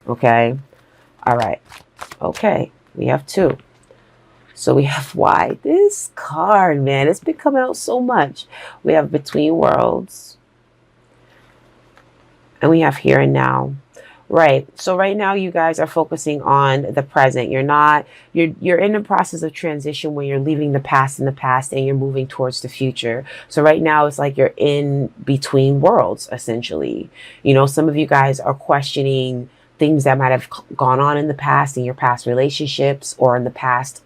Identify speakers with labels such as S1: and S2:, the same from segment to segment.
S1: Okay. All right. Okay. We have 2. So we have why this card, man, it's been coming out so much. We have between worlds, and we have here and now. Right. So right now you guys are focusing on the present. You're in the process of transition where you're leaving the past in the past and you're moving towards the future. So right now it's like you're in between worlds, essentially. Some of you guys are questioning things that might have gone on in the past, in your past relationships, or in the past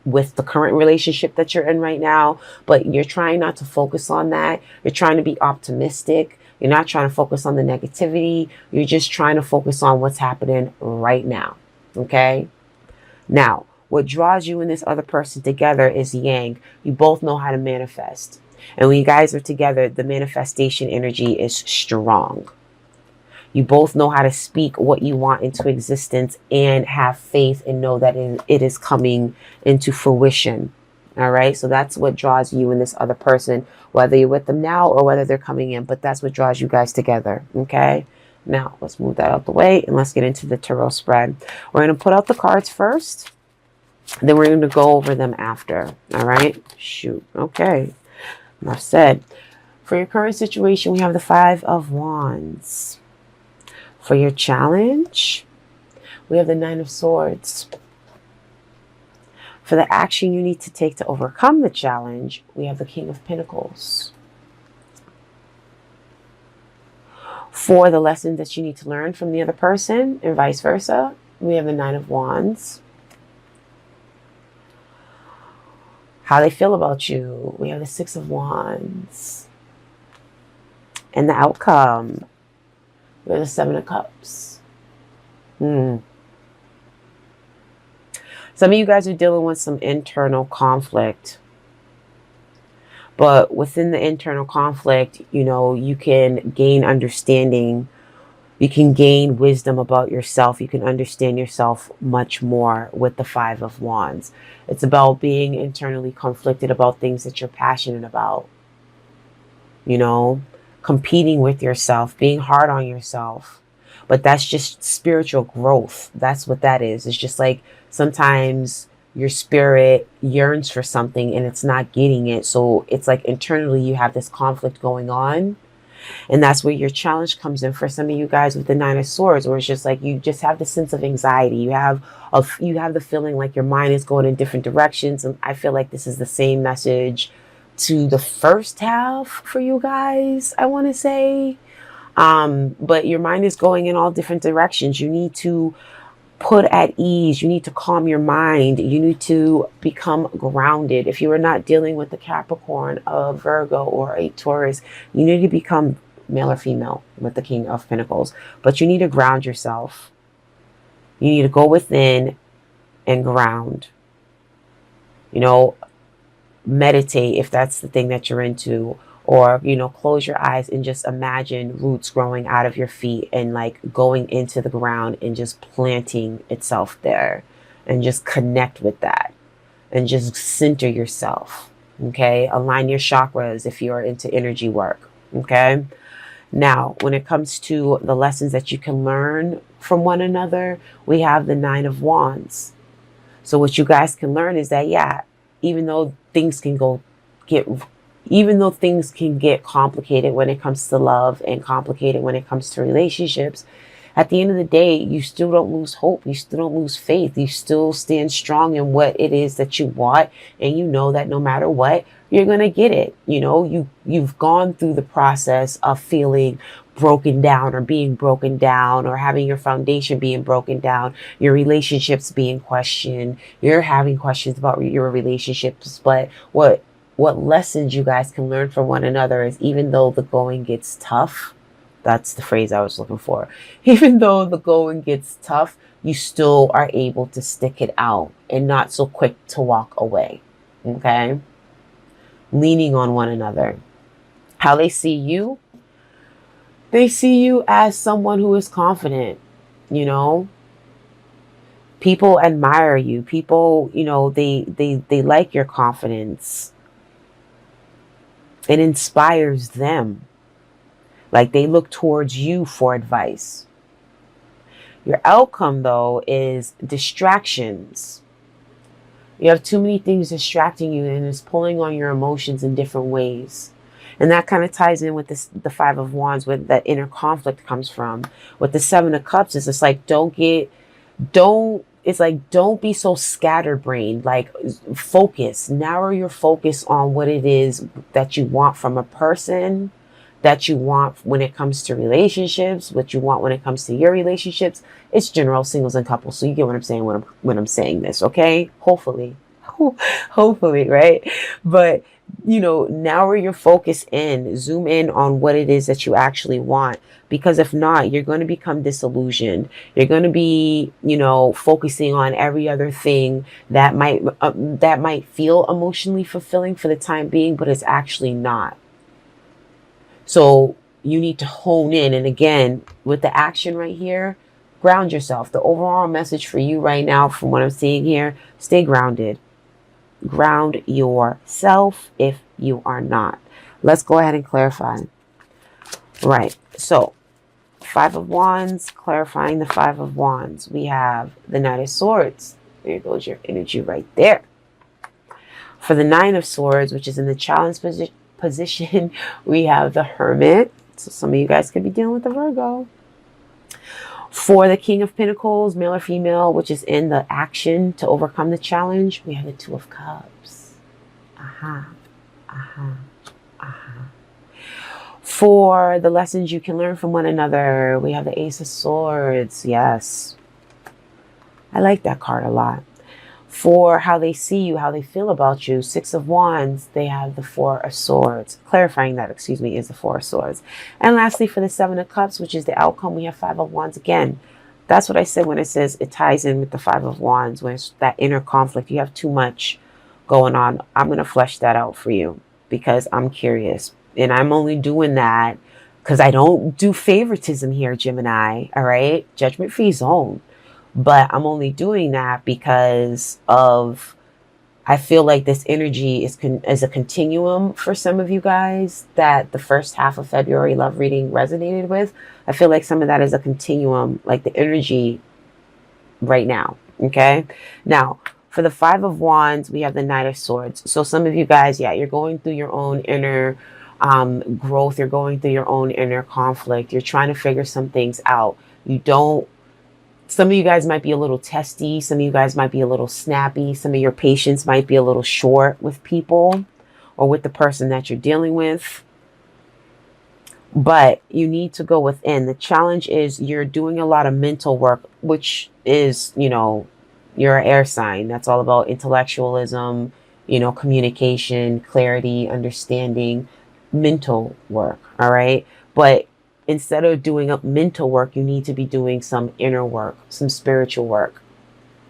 S1: with the current relationship that you're in right now, but you're trying not to focus on that. You're trying to be optimistic. You're not trying to focus on the negativity. You're just trying to focus on what's happening right now. Okay? Now, what draws you and this other person together is yang. You both know how to manifest. And when you guys are together, the manifestation energy is strong. You both know how to speak what you want into existence and have faith and know that it is coming into fruition. All right. So that's what draws you and this other person, whether you're with them now or whether they're coming in. But that's what draws you guys together. Okay. Now let's move that out the way and let's get into the tarot spread. We're going to put out the cards first. Then we're going to go over them after. All right. Shoot. Okay. Enough said. For your current situation, we have the 5 of Wands. For your challenge, we have the 9 of Swords. For the action you need to take to overcome the challenge, we have the King of Pentacles. For the lesson that you need to learn from the other person and vice versa, we have the 9 of Wands. How they feel about you, we have the 6 of Wands. And the outcome, we have the 7 of Cups. Some of you guys are dealing with some internal conflict. But within the internal conflict, you can gain understanding. You can gain wisdom about yourself. You can understand yourself much more with the 5 of Wands. It's about being internally conflicted about things that you're passionate about. Competing with yourself, being hard on yourself. But that's just spiritual growth. That's what that is. It's just like sometimes your spirit yearns for something and it's not getting it. So it's like internally you have this conflict going on. And that's where your challenge comes in for some of you guys with the 9 of Swords, where it's just like you just have the sense of anxiety. You have the feeling like your mind is going in different directions. And I feel like this is the same message to the first half for you guys, I want to say. But your mind is going in all different directions. You need to put at ease. You need to calm your mind. You need to become grounded. If you are not dealing with a Capricorn, a Virgo, or a Taurus, you need to become male or female with the King of Pentacles. But you need to ground yourself. You need to go within and ground. Meditate if that's the thing that you're into. Or, close your eyes and just imagine roots growing out of your feet and like going into the ground and just planting itself there and just connect with that and just center yourself. Okay. Align your chakras if you're into energy work. Okay. Now, when it comes to the lessons that you can learn from one another, we have the 9 of Wands. So what you guys can learn is that, yeah, even though things can get complicated when it comes to love and complicated when it comes to relationships, at the end of the day, you still don't lose hope. You still don't lose faith. You still stand strong in what it is that you want. And you know that no matter what, you're going to get it. You've gone through the process of feeling broken down or being broken down or having your foundation being broken down, your relationships being questioned. You're having questions about your relationships. But what lessons you guys can learn from one another is, even though the going gets tough, that's the phrase I was looking for. Even though the going gets tough, you still are able to stick it out and not so quick to walk away. Okay? Leaning on one another. How they see you as someone who is confident, People admire you. People, they like your confidence. It inspires them. Like they look towards you for advice. Your outcome, though, is distractions. You have too many things distracting you, and it's pulling on your emotions in different ways. And that kind of ties in with this, the Five of Wands, where that inner conflict comes from. With the Seven of Cups, it's like don't be so scatterbrained. Like, focus, narrow your focus on what it is that you want from a person, that you want when it comes to relationships, what you want when it comes to your relationships. It's general, singles and couples. So you get what I'm saying when I'm saying this, okay? Hopefully. Hopefully, right? But narrow your focus in, zoom in on what it is that you actually want. Because if not, you're going to become disillusioned. You're going to be, focusing on every other thing that might feel emotionally fulfilling for the time being, but it's actually not. So you need to hone in. And again, with the action right here, ground yourself. The overall message for you right now, from what I'm seeing here, stay grounded. Ground yourself if you are not. Let's go ahead and clarify. Right. So, Five of Wands, clarifying the Five of Wands. We have the Knight of Swords. There goes your energy right there. For the Nine of Swords, which is in the challenge position, we have the Hermit. So some of you guys could be dealing with the Virgo. For the King of Pentacles, male or female, which is in the action to overcome the challenge, we have the Two of Cups. For the lessons you can learn from one another, we have the Ace of Swords. Yes. I like that card a lot. For how they see you, how they feel about you, Six of Wands, they have the Four of Swords. Clarifying that, is the Four of Swords. And lastly, for the Seven of Cups, which is the outcome, we have Five of Wands again. That's what I said when it says it ties in with the Five of Wands, when it's that inner conflict. You have too much going on. I'm going to flesh that out for you because I'm curious. And I'm only doing that because I don't do favoritism here, Gemini. All right? Judgment-free zone. But I'm only doing that because I feel like this energy is a continuum for some of you guys that the first half of February love reading resonated with. I feel like some of that is a continuum, like the energy right now. Okay. Now, for the Five of Wands, we have the Knight of Swords. So some of you guys, yeah, you're going through your own inner growth. You're going through your own inner conflict. You're trying to figure some things out. Some of you guys might be a little testy. Some of you guys might be a little snappy. Some of your patience might be a little short with people or with the person that you're dealing with. But you need to go within. The challenge is you're doing a lot of mental work, which is, you're an air sign. That's all about intellectualism, communication, clarity, understanding, mental work. All right. But instead of doing up mental work, you need to be doing some inner work, some spiritual work.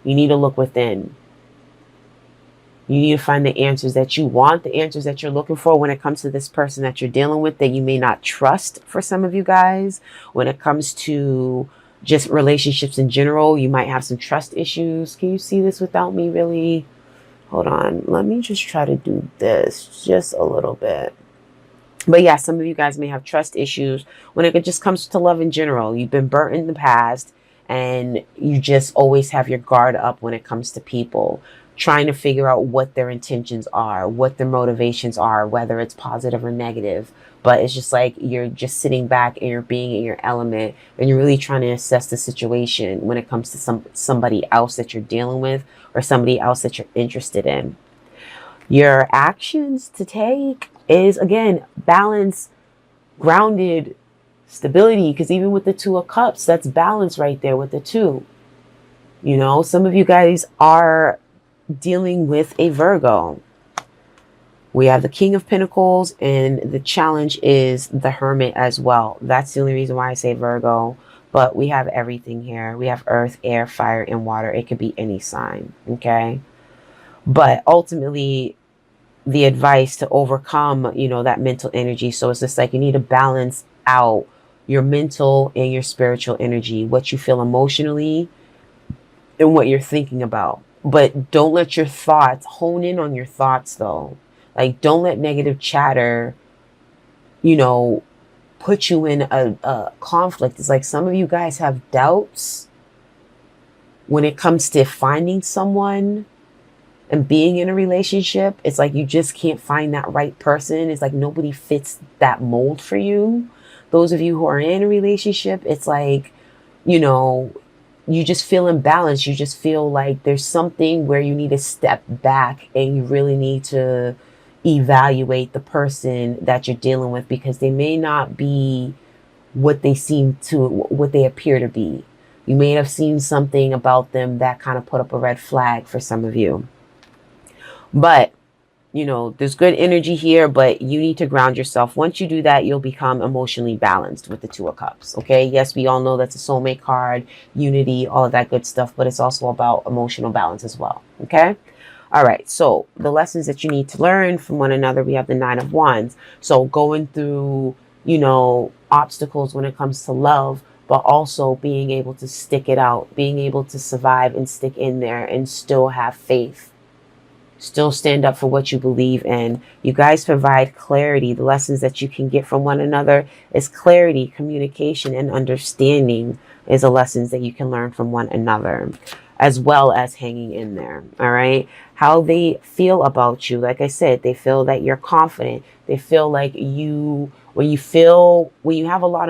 S1: You need to look within. You need to find the answers that you want, the answers that you're looking for when it comes to this person that you're dealing with that you may not trust for some of you guys. When it comes to just relationships in general, you might have some trust issues. Can you see this without me really? Hold on. Let me just try to do this just a little bit. But yeah, some of you guys may have trust issues when it just comes to love in general. You've been burnt in the past and you just always have your guard up when it comes to people, trying to figure out what their intentions are, what their motivations are, whether it's positive or negative. But it's just like you're just sitting back and you're being in your element and you're really trying to assess the situation when it comes to somebody else that you're dealing with or somebody else that you're interested in. Your actions to take is, again, balance, grounded, stability. Because even with the Two of Cups, that's balance right there with the two. Some of you guys are dealing with a Virgo. We have the King of Pentacles, and the challenge is the Hermit as well. That's the only reason why I say Virgo. But we have everything here. We have earth, air, fire, and water. It could be any sign. Okay. But ultimately, the advice to overcome, that mental energy. So it's just like you need to balance out your mental and your spiritual energy, what you feel emotionally and what you're thinking about. But don't let your thoughts hone in on your thoughts, though. Like, don't let negative chatter, put you in a conflict. It's like some of you guys have doubts when it comes to finding someone and being in a relationship, it's like you just can't find that right person. It's like nobody fits that mold for you. Those of you who are in a relationship, it's like, you know, you just feel imbalanced. You just feel like there's something where you need to step back and you really need to evaluate the person that you're dealing with, because they may not be what they appear to be. You may have seen something about them that kind of put up a red flag for some of you. But, you know, there's good energy here, but you need to ground yourself. Once you do that, you'll become emotionally balanced with the Two of Cups. Okay. Yes, we all know that's a soulmate card, unity, all of that good stuff, but it's also about emotional balance as well. Okay. All right. So the lessons that you need to learn from one another, we have the Nine of Wands. So going through, you know, obstacles when it comes to love, but also being able to stick it out, being able to survive and stick in there and still have faith. Still stand up for what you believe in. You guys provide clarity. The lessons that you can get from one another is clarity, communication, and understanding is the lessons that you can learn from one another, as well as hanging in there. All right. How they feel about you. Like I said, they feel that you're confident. They feel like when you have a lot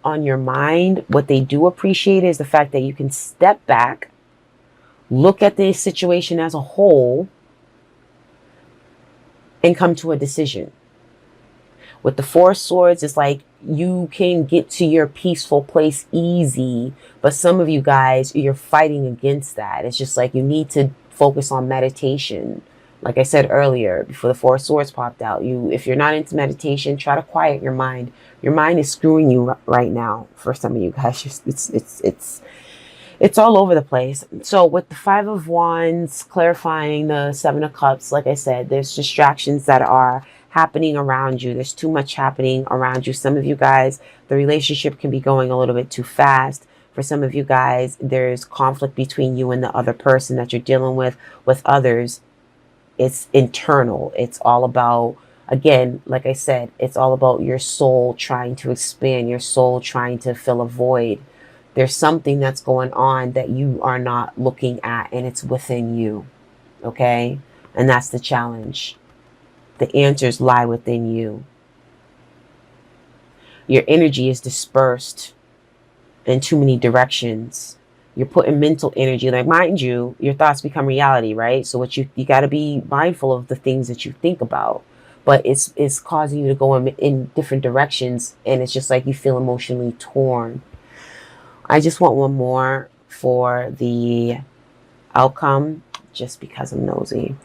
S1: on your mind, what they do appreciate is the fact that you can step back, look at the situation as a whole, and come to a decision. With the Four of Swords, it's like you can get to your peaceful place easy, but some of you guys, you're fighting against that. It's just like you need to focus on meditation. Like I said earlier, before the Four of Swords popped out, if you're not into meditation, try to quiet your mind. Your mind is screwing you right now. For some of you guys, it's all over the place. So with the Five of Wands, clarifying the Seven of Cups, like I said, there's distractions that are happening around you. There's too much happening around you. Some of you guys, the relationship can be going a little bit too fast. For some of you guys, there's conflict between you and the other person that you're dealing with. With others, it's internal. It's all about, again, like I said, it's all about your soul trying to expand, your soul trying to fill a void. There's something that's going on that you are not looking at, and it's within you. Okay? And that's the challenge. The answers lie within you. Your energy is dispersed in too many directions. You're putting mental energy, like, mind you, your thoughts become reality, right? So what you got to be mindful of the things that you think about, but it's causing you to go in different directions, and it's just like you feel emotionally torn. I just want one more for the outcome, just because I'm nosy.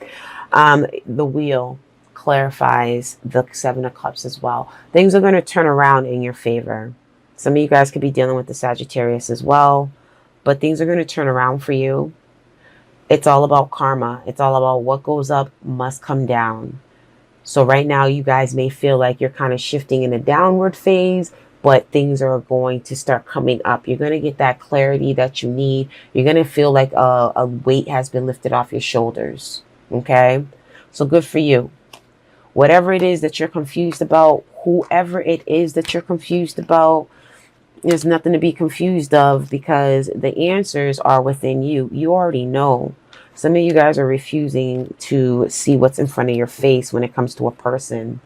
S1: The Wheel clarifies the Seven of Cups as well. Things are going to turn around in your favor. Some of you guys could be dealing with the Sagittarius as well, but things are going to turn around for you. It's all about karma. It's all about what goes up must come down. So right now, you guys may feel like you're kind of shifting in a downward phase, but things are going to start coming up. You're going to get that clarity that you need. You're going to feel like a weight has been lifted off your shoulders. Okay? So good for you. Whatever it is that you're confused about, whoever it is that you're confused about, there's nothing to be confused of, because the answers are within you. You already know. Some of you guys are refusing to see what's in front of your face when it comes to a person.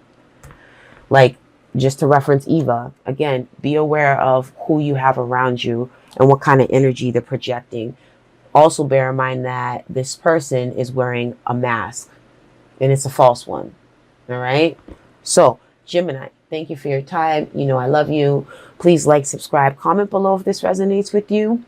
S1: Like, just to reference Eva, again, be aware of who you have around you and what kind of energy they're projecting. Also bear in mind that this person is wearing a mask, and it's a false one. All right? So, Gemini, thank you for your time. You know I love you. Please like, subscribe, comment below if this resonates with you.